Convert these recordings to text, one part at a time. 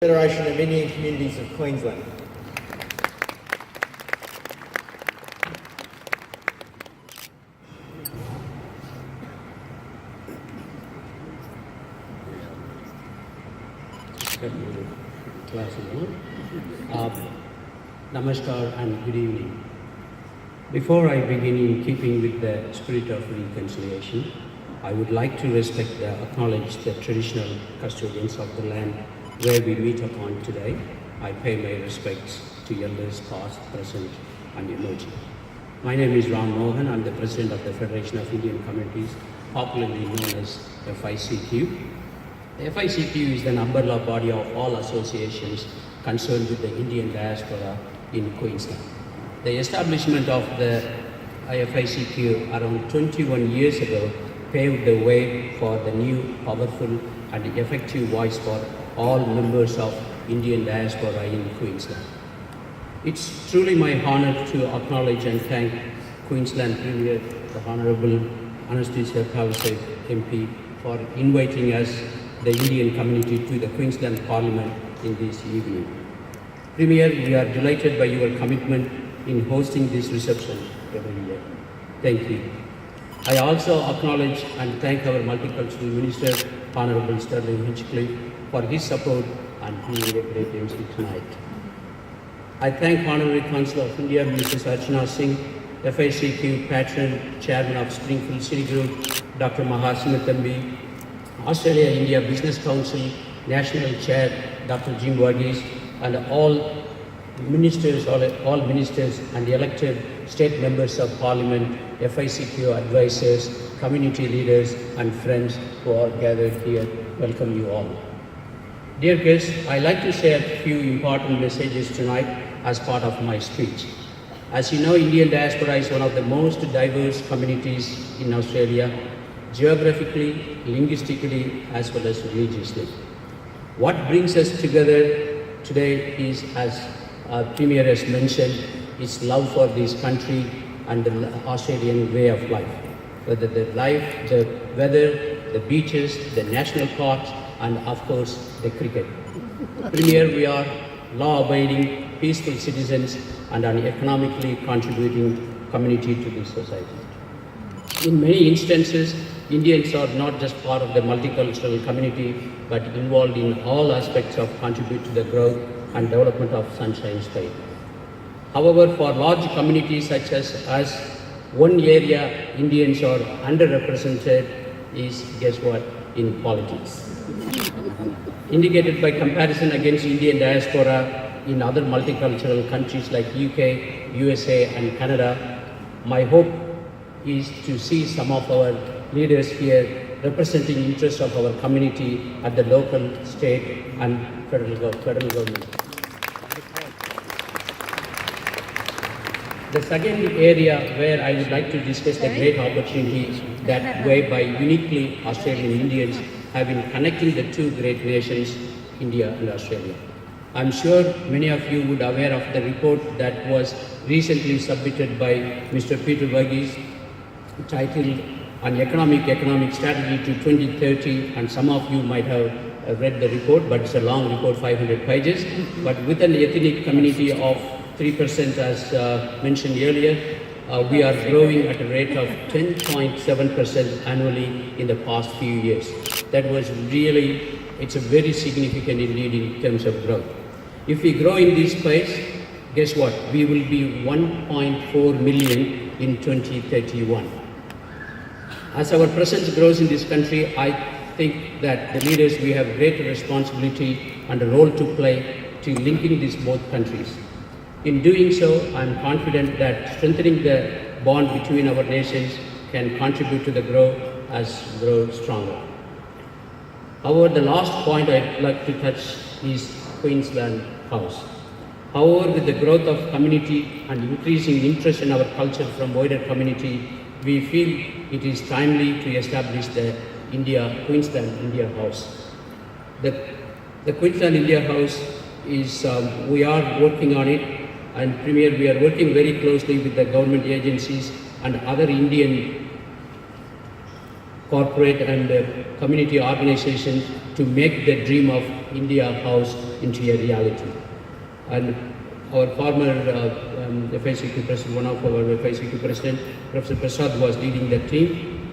Federation of Indian Communities of Queensland. Namaskar and good evening. Before I begin, in keeping with the spirit of reconciliation, I would like to acknowledge the traditional custodians of the land where we meet upon today. I pay my respects to elders past, present and emerging. My name is Ram Mohan. I'm the President of the Federation of Indian Communities, popularly known as FICQ. The FICQ is the umbrella body of all associations concerned with the Indian diaspora in Queensland. The establishment of the FICQ around 21 years ago paved the way for the new, powerful and effective voice for all members of Indian diaspora in Queensland. It's truly my honor to acknowledge and thank Queensland Premier, the Honourable Annastascia Palazcuk MP, for inviting us, the Indian community, to the Queensland Parliament in this evening. Premier, we are delighted by your commitment in hosting this reception every year. Thank you. I also acknowledge and thank our Multicultural Minister, Honourable Sterling Hinchcliffe, for his support and being a great MC tonight. I thank Honorary Consul of India, Mrs. Archana Singh, FICQ Patron, Chairman of Springfield City Group, Dr. Mahasima Thambi, Australia-India Business Council, National Chair, Dr. Jim Varghese, and all ministers and elected state members of Parliament, FICQ advisors, community leaders and friends who are gathered here. Welcome you all. Dear guests, I'd like to share a few important messages tonight as part of my speech. As you know, Indian diaspora is one of the most diverse communities in Australia, geographically, linguistically, as well as religiously. What brings us together today is, as Premier has mentioned, is love for this country and the Australian way of life. Whether the life, the weather, the beaches, the national parks, and of course, the cricket. Premier, we are law-abiding, peaceful citizens and an economically contributing community to this society. In many instances, Indians are not just part of the multicultural community, but involved in all aspects of contribute to the growth and development of Sunshine State. However, for large communities such as us, one area Indians are underrepresented is, guess what, in politics. Indicated by comparison against Indian diaspora in other multicultural countries like UK, USA and Canada, my hope is to see some of our leaders here representing interests of our community at the local, state and federal government. The second area where I would like to discuss the great opportunity that whereby uniquely Australian Indians have been connecting the two great nations, India and Australia. I'm sure many of you would be aware of the report that was recently submitted by Mr. Peter Varghese, titled An Economic Strategy to 2030, and some of you might have read the report, but it's a long report, 500 pages. But with an ethnic community of 3% as mentioned earlier, we are growing at a rate of 10.7% annually in the past few years. That was really, it's a very significant indeed in terms of growth. If we grow in this space, guess what? We will be 1.4 million in 2031. As our presence grows in this country, I think that the leaders, we have greater responsibility and a role to play to linking these both countries. In doing so, I am confident that strengthening the bond between our nations can contribute to the growth as grow stronger. However, the last point I'd like to touch is Queensland House. However, with the growth of community and increasing interest in our culture from wider community, we feel it is timely to establish the Queensland India House. The Queensland India House is, we are working on it, and Premier, we are working very closely with the government agencies and other Indian corporate and community organizations to make the dream of India House into a reality. And our former FICQ president, one of our FICQ president, Professor Prasad, was leading that team,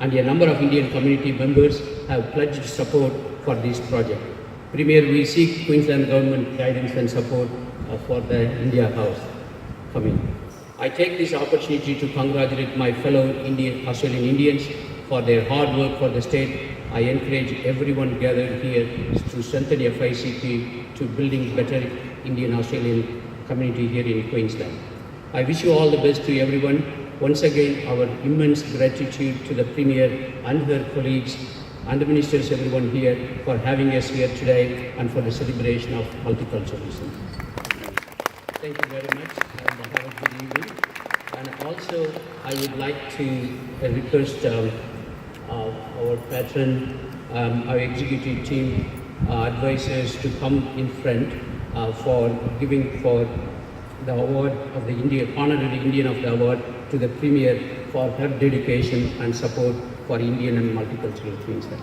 and a number of Indian community members have pledged support for this project. Premier, we seek Queensland government guidance and support for the India House coming. I take this opportunity to congratulate my fellow Australian Indians for their hard work for the state. I encourage everyone gathered here to strengthen FICQ to building better Indian-Australian community here in Queensland. I wish you all the best to everyone. Once again, our immense gratitude to the Premier and her colleagues and the ministers, everyone here, for having us here today and for the celebration of multiculturalism. Thank you very much and have a good evening. And also, I would like to request our patron, our executive team, advisors to come in front for giving for the award of the Honourable Indian of the Award to the Premier for her dedication and support for Indian and multicultural Queensland.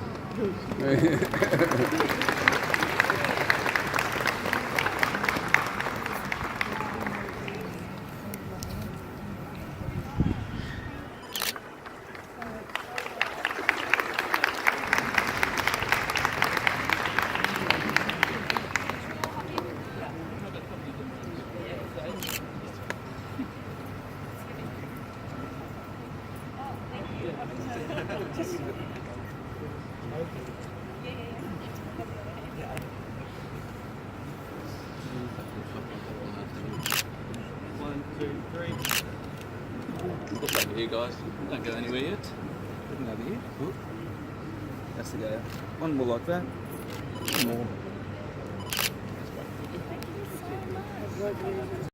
One, two, three. Look over here, guys. Don't go anywhere yet. Looking over here. Oop. That's the go. One more like that. One more.